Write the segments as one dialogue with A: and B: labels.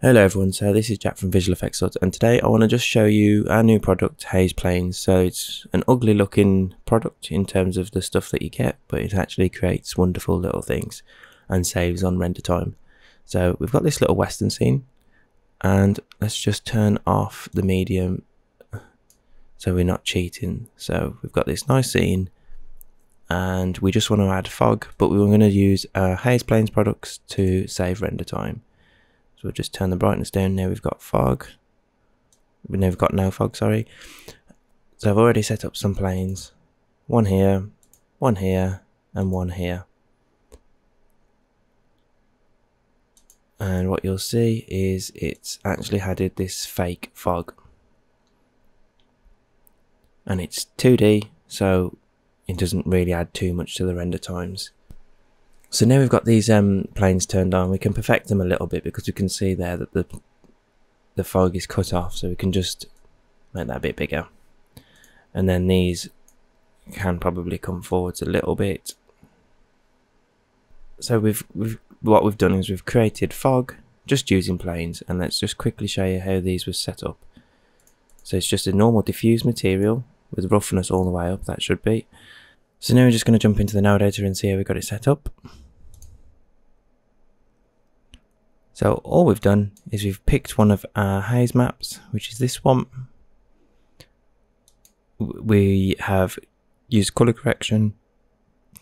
A: Hello everyone, so this is Jack from Visual Effects and today I want to just show you our new product, Haze Planes. So it's an ugly looking product in terms of the stuff that you get, but it actually creates wonderful little things and saves on render time. So we've got this little western scene, and let's just turn off the medium so we're not cheating. So we've got this nice scene and we just want to add fog, but we were going to use our Haze Planes products to save render time. So we'll just turn the brightness down. Now we've got fog. We've got no fog, sorry. So I've already set up some planes. One here, and one here. And what you'll see is it's actually added this fake fog. And it's 2D, so it doesn't really add too much to the render times. So now we've got these planes turned on, we can perfect them a little bit because we can see there that the fog is cut off, so we can just make that a bit bigger. And then these can probably come forwards a little bit. So what we've done is we've created fog just using planes, and let's just quickly show you how these were set up. So it's just a normal diffuse material with roughness all the way up, that should be. So now we're just going to jump into the node editor and see how we got it set up. So all we've done is we've picked one of our haze maps, which is this one. We have used color correction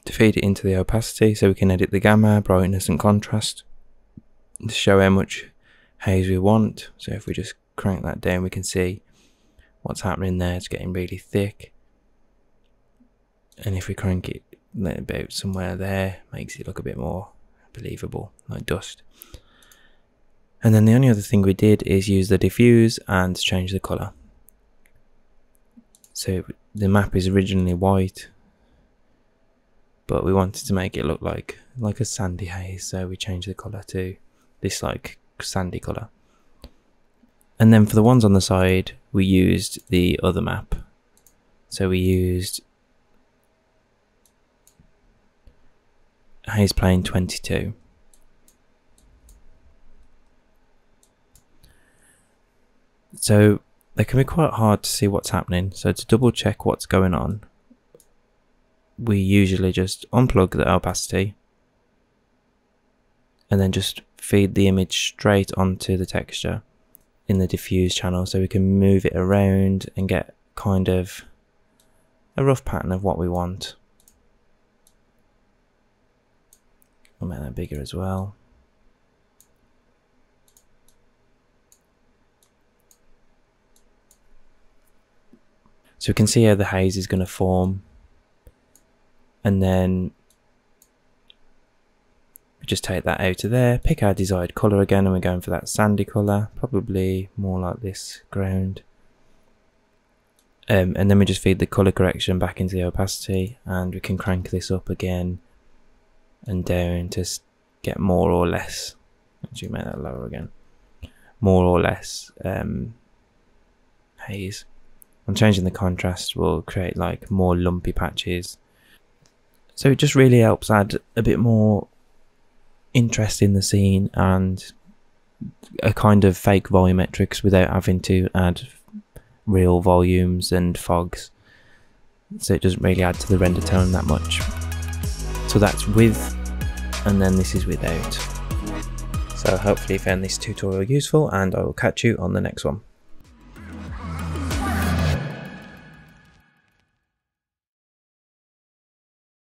A: to feed it into the opacity so we can edit the gamma, brightness and contrast to show how much haze we want. So if we just crank that down, we can see what's happening there. It's getting really thick. And if we crank it about somewhere there, makes it look a bit more believable, like dust. And then the only other thing we did is use the diffuse and change the colour. So the map is originally white, but we wanted to make it look like a sandy haze, so we changed the colour to this like sandy colour. And then for the ones on the side, we used the other map. So we used Haze Plane 22. So they can be quite hard to see what's happening. So to double check what's going on, we usually just unplug the opacity and then just feed the image straight onto the texture in the diffuse channel, so we can move it around and get kind of a rough pattern of what we want. I'll make that bigger as well. So we can see how the haze is going to form, and then we just take that out of there, pick our desired colour again, and we're going for that sandy colour, probably more like this ground. And then we just feed the colour correction back into the opacity, and we can crank this up again and down to get more or less, actually make that lower again, more or less haze. And changing the contrast will create like more lumpy patches. So it just really helps add a bit more interest in the scene and a kind of fake volumetrics without having to add real volumes and fogs. So it doesn't really add to the render tone that much. So that's with, and then this is without. So hopefully you found this tutorial useful, and I will catch you on the next one.